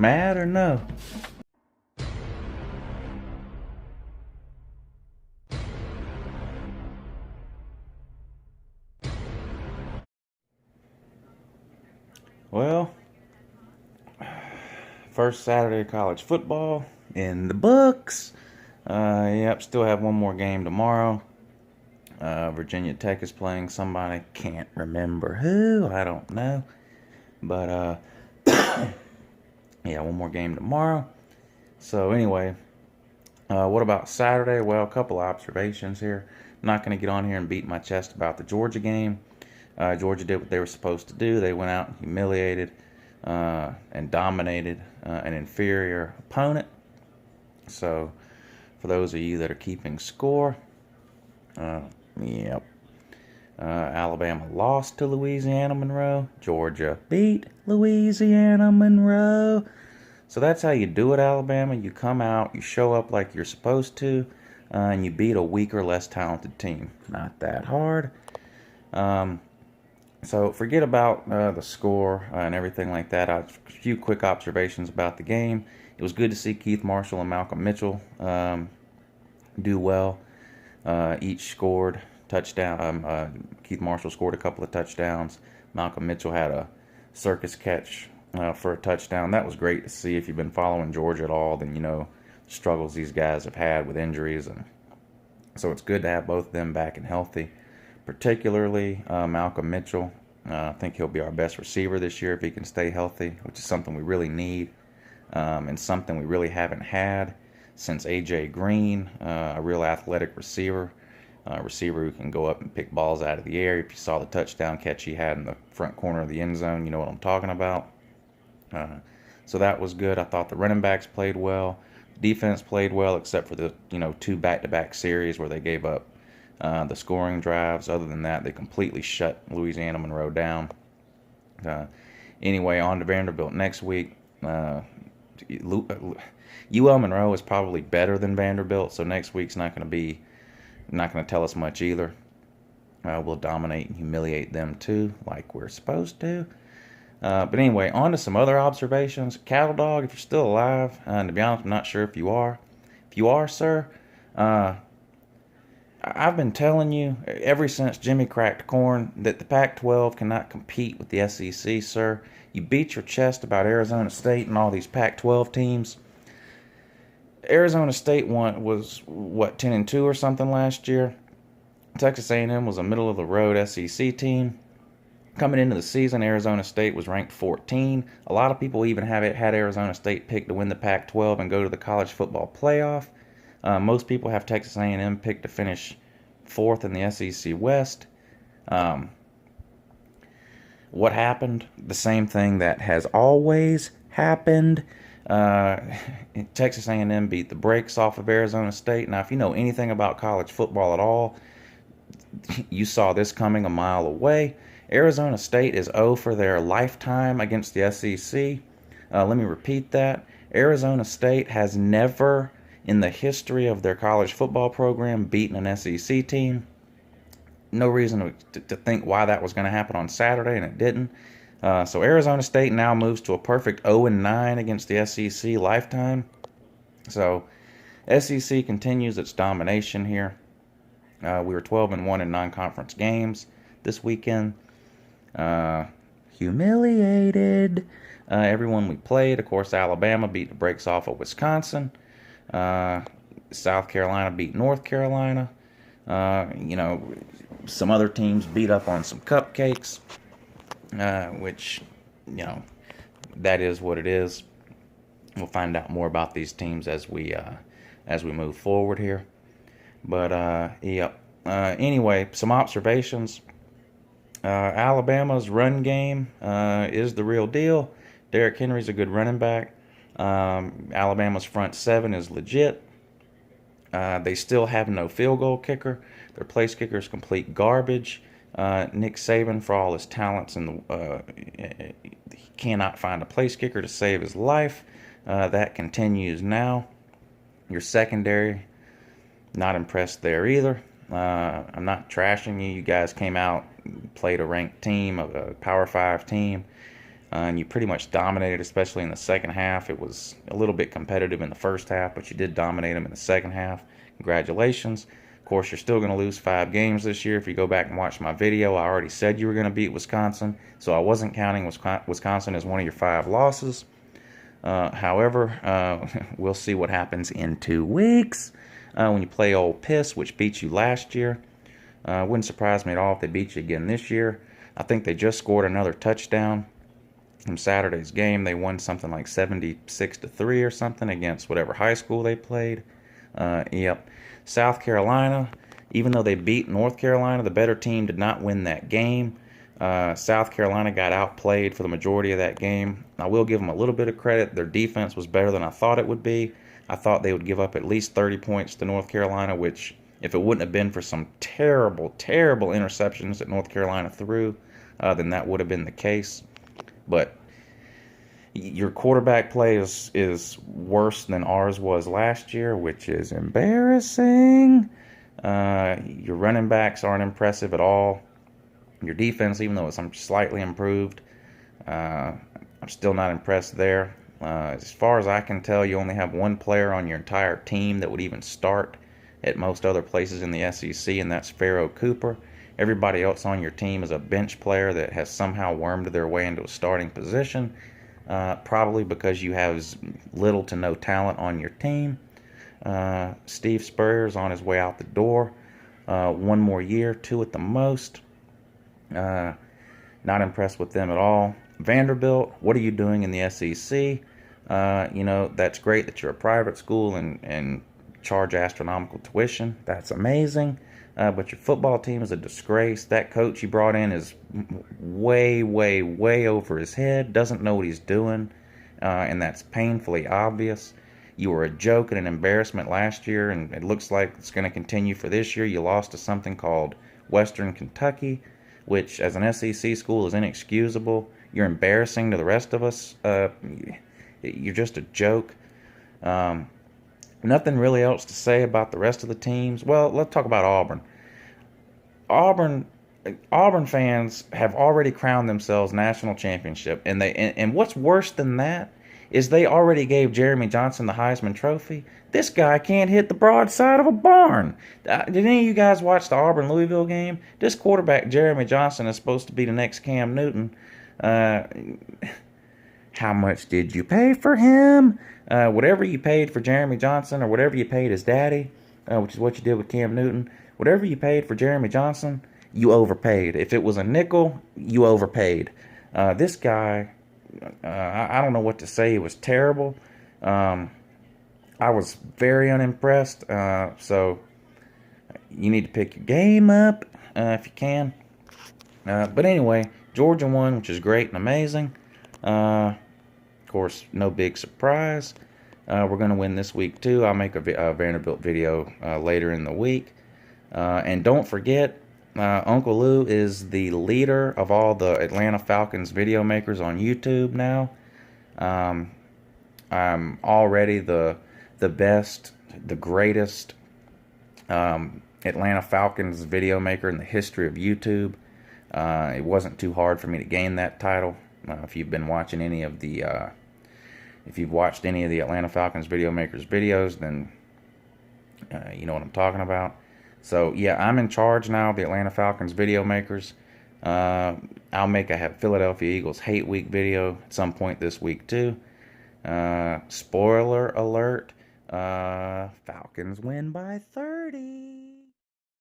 Mad or no? Well, first Saturday of college football in the books. Yep, still have one more game tomorrow. Virginia Tech is playing somebody. Can't remember who. I don't know. But, yeah, one more game tomorrow. So, anyway, what about Saturday? Well, a couple of observations here. I'm not going to get on here and beat my chest about the Georgia game. Georgia did what they were supposed to do. They went out and humiliated and dominated an inferior opponent. So, for those of you that are keeping score, yep. Alabama lost to Louisiana Monroe. Georgia beat Louisiana Monroe. So that's how you do it, Alabama. You come out, you show up like you're supposed to, and you beat a weaker, less talented team. Not that hard. So forget about the score and everything like that. A few quick observations about the game. It was good to see Keith Marshall and Malcolm Mitchell do well. Each scored touchdown. Keith Marshall scored a couple of touchdowns. Malcolm Mitchell had a circus catch for a touchdown. That was great to see. If you've been following Georgia at all, then you know the struggles these guys have had with injuries, and so it's good to have both of them back and healthy. Particularly Malcolm Mitchell. I think he'll be our best receiver this year if he can stay healthy, which is something we really need, and something we really haven't had since A.J. Green, a real athletic receiver. A receiver who can go up and pick balls out of the air. If you saw the touchdown catch he had in the front corner of the end zone, you know what I'm talking about. So that was good. I thought the running backs played well. Defense played well, except for the two back-to-back series where they gave up the scoring drives. Other than that, they completely shut Louisiana Monroe down. Anyway, on to Vanderbilt next week. UL Monroe is probably better than Vanderbilt, so next week's not going to tell us much either. We'll dominate and humiliate them too, like we're supposed to. But anyway, on to some other observations. Cattle Dog, if you're still alive, and to be honest, I'm not sure if you are. If you are, sir, I've been telling you ever since Jimmy cracked corn that the Pac-12 cannot compete with the SEC, sir. You beat your chest about Arizona State and all these Pac-12 teams. Arizona State was 10-2 or something last year. Texas A&M was a middle-of-the-road SEC team. Coming into the season, Arizona State was ranked 14. A lot of people even had Arizona State picked to win the Pac-12 and go to the college football playoff. Most people have Texas A&M picked to finish 4th in the SEC West. What happened? The same thing that has always happened. Texas A&M beat the brakes off of Arizona State. Now, if you know anything about college football at all, you saw this coming a mile away. Arizona State is 0 for their lifetime against the SEC. Let me repeat that. Arizona State has never, in the history of their college football program, beaten an SEC team. No reason to think why that was going to happen on Saturday, and it didn't. So Arizona State now moves to a perfect 0-9 against the SEC lifetime. So SEC continues its domination here. We were 12-1 in non-conference games this weekend. Humiliated everyone we played. Of course, Alabama beat the brakes off of Wisconsin. South Carolina beat North Carolina. Some other teams beat up on some cupcakes, which, that is what it is. We'll find out more about these teams as we move forward here. But, anyway, some observations. Alabama's run game is the real deal. Derrick Henry's a good running back. Alabama's front seven is legit. They still have no field goal kicker. Their place kicker is complete garbage. Nick Saban, for all his talents, he cannot find a place kicker to save his life. That continues now. Your secondary, not impressed there either. I'm not trashing you. You guys came out, played a ranked team, a Power 5 team. and you pretty much dominated, especially in the second half. It was a little bit competitive in the first half, but you did dominate them in the second half. Congratulations. Of course, you're still going to lose 5 games this year. If you go back and watch my video, I already said you were going to beat Wisconsin, so I wasn't counting Wisconsin as one of your 5 losses. However, we'll see what happens in 2 weeks when you play Ole Miss, which beat you last year. Wouldn't surprise me at all if they beat you again this year. I think they just scored another touchdown from Saturday's game. They won something like 76-3 or something against whatever high school they played. Yep. South Carolina, even though they beat North Carolina, the better team did not win that game. South Carolina got outplayed for the majority of that game. I will give them a little bit of credit. Their defense was better than I thought it would be. I thought they would give up at least 30 points to North Carolina, which, if it wouldn't have been for some terrible, terrible interceptions that North Carolina threw, then that would have been the case. But your quarterback play is worse than ours was last year, which is embarrassing. Your running backs aren't impressive at all. Your defense, even though it's slightly improved, I'm still not impressed there. As far as I can tell, you only have 1 player on your entire team that would even start at most other places in the SEC, and that's Pharaoh Cooper. Everybody else on your team is a bench player that has somehow wormed their way into a starting position, probably because you have little to no talent on your team. Steve Spurrier's on his way out the door. 1 more year, 2 at the most. Not impressed with them at all. Vanderbilt, what are you doing in the SEC? That's great that you're a private school and charge astronomical tuition. That's amazing. But your football team is a disgrace. That coach you brought in is way, way, way over his head, doesn't know what he's doing, and that's painfully obvious. You were a joke and an embarrassment last year, and it looks like it's going to continue for this year. You lost to something called Western Kentucky, which as an SEC school is inexcusable. You're embarrassing to the rest of us. You're just a joke. Nothing really else to say about the rest of the teams. Well, let's talk about Auburn. Auburn fans have already crowned themselves national championship, and what's worse than that is they already gave Jeremy Johnson the Heisman Trophy. This guy can't hit the broadside of a barn. Did any of you guys watch the Auburn-Louisville game? This quarterback, Jeremy Johnson, is supposed to be the next Cam Newton. How much did you pay for him? Whatever you paid for Jeremy Johnson, or whatever you paid his daddy, which is what you did with Cam Newton, whatever you paid for Jeremy Johnson, you overpaid. If it was a nickel, you overpaid. This guy, I don't know what to say. It was terrible. I was very unimpressed. So you need to pick your game up if you can. But anyway, Georgia won, which is great and amazing. Of course, no big surprise. We're going to win this week too. I'll make a Vanderbilt video later in the week. And don't forget, Uncle Lou is the leader of all the Atlanta Falcons video makers on YouTube now. I'm already the best, the greatest Atlanta Falcons video maker in the history of YouTube. It wasn't too hard for me to gain that title. If you've been watching any of the, if you've watched any of the Atlanta Falcons video makers videos, then you know what I'm talking about. So yeah, I'm in charge now of the Atlanta Falcons video makers. I'll make a Philadelphia Eagles hate week video at some point this week too. Spoiler alert, Falcons win by 30.